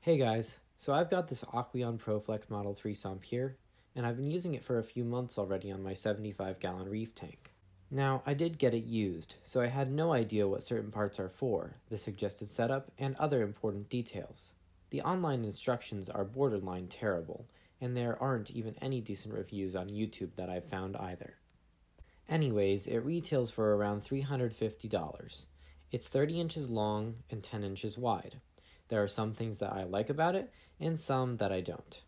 Hey guys, so I've got this Aqueon ProFlex Model 3 sump here, and I've been using it for a few months already on my 75-gallon reef tank. Now, I did get it used, so I had no idea what certain parts are for, the suggested setup, and other important details. The online instructions are borderline terrible, and there aren't even any decent reviews on YouTube that I've found either. Anyways, it retails for around $350. It's 30 inches long and 10 inches wide. There are some things that I like about it, and some that I don't.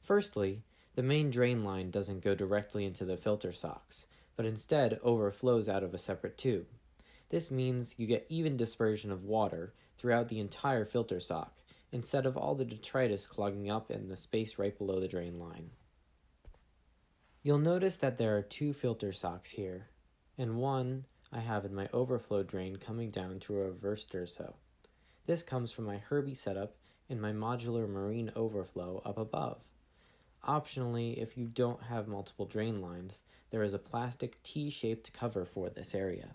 Firstly, the main drain line doesn't go directly into the filter socks, but instead overflows out of a separate tube. This means you get even dispersion of water throughout the entire filter sock, instead of all the detritus clogging up in the space right below the drain line. You'll notice that there are two filter socks here, and one I have in my overflow drain coming down to a reverse Durso. This comes from my Herbie setup in my modular marine overflow up above. Optionally, if you don't have multiple drain lines, there is a plastic T-shaped cover for this area.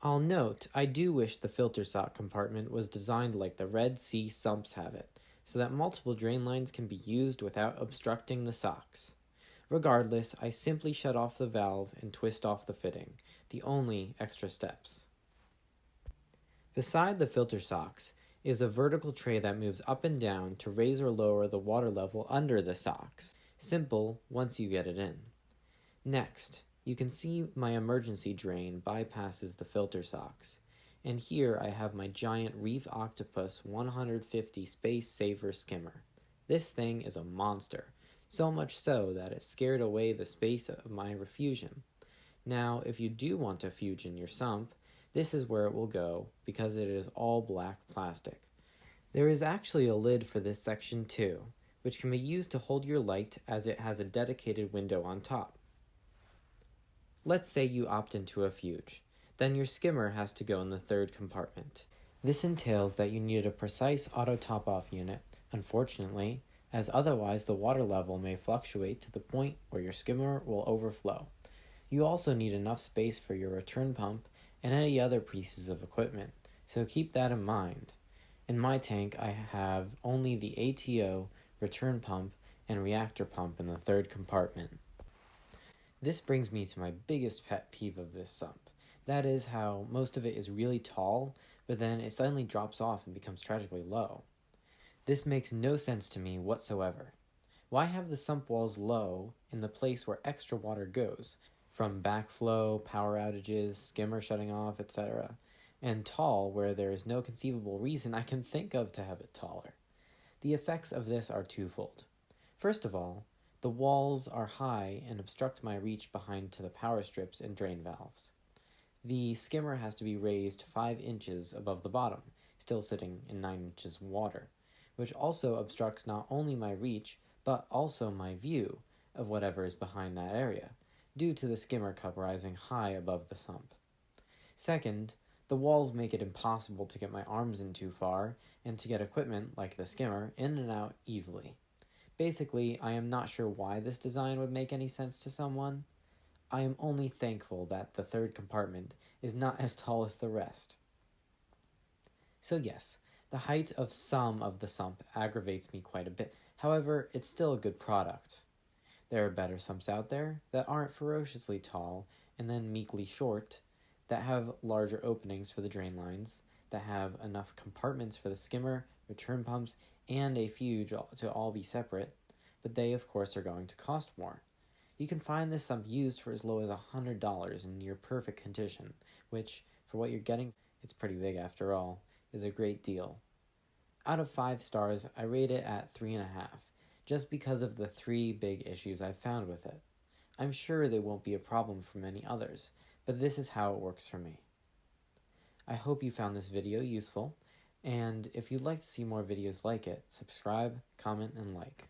I'll note, I do wish the filter sock compartment was designed like the Red Sea sumps have it, so that multiple drain lines can be used without obstructing the socks. Regardless, I simply shut off the valve and twist off the fitting, the only extra steps. Beside the filter socks is a vertical tray that moves up and down to raise or lower the water level under the socks. Simple once you get it in. Next, you can see my emergency drain bypasses the filter socks, and here I have my giant Reef Octopus 150 Space Saver skimmer. This thing is a monster, so much so that it scared away the space of my refusion. Now, if you do want to fusion your sump, this is where it will go because it is all black plastic. There is actually a lid for this section too, which can be used to hold your light as it has a dedicated window on top. Let's say you opt into a fuge. Then your skimmer has to go in the third compartment. This entails that you need a precise auto top-off unit, unfortunately, as otherwise the water level may fluctuate to the point where your skimmer will overflow. You also need enough space for your return pump and any other pieces of equipment, so keep that in mind. In my tank, I have only the ATO, return pump, and reactor pump in the third compartment. This brings me to my biggest pet peeve of this sump. That is how most of it is really tall, but then it suddenly drops off and becomes tragically low. This makes no sense to me whatsoever. Why have the sump walls low in the place where extra water goes, from backflow, power outages, skimmer shutting off, etc., and tall where there is no conceivable reason I can think of to have it taller? The effects of this are twofold. First of all, the walls are high and obstruct my reach behind to the power strips and drain valves. The skimmer has to be raised 5 inches above the bottom, still sitting in 9 inches of water, which also obstructs not only my reach, but also my view of whatever is behind that area, due to the skimmer cup rising high above the sump. Second, the walls make it impossible to get my arms in too far, and to get equipment, like the skimmer, in and out easily. Basically, I am not sure why this design would make any sense to someone. I am only thankful that the third compartment is not as tall as the rest. So yes, the height of some of the sump aggravates me quite a bit. However, it's still a good product. There are better sumps out there that aren't ferociously tall and then meekly short, that have larger openings for the drain lines, that have enough compartments for the skimmer, return pumps, and a fuge to all be separate, but they of course are going to cost more. You can find this sump used for as low as $100 in near perfect condition, which, for what you're getting, it's pretty big after all, is a great deal. Out of 5 stars, I rate it at 3.5. Just because of the 3 big issues I've found with it. I'm sure they won't be a problem for many others, but this is how it works for me. I hope you found this video useful, and if you'd like to see more videos like it, subscribe, comment, and like.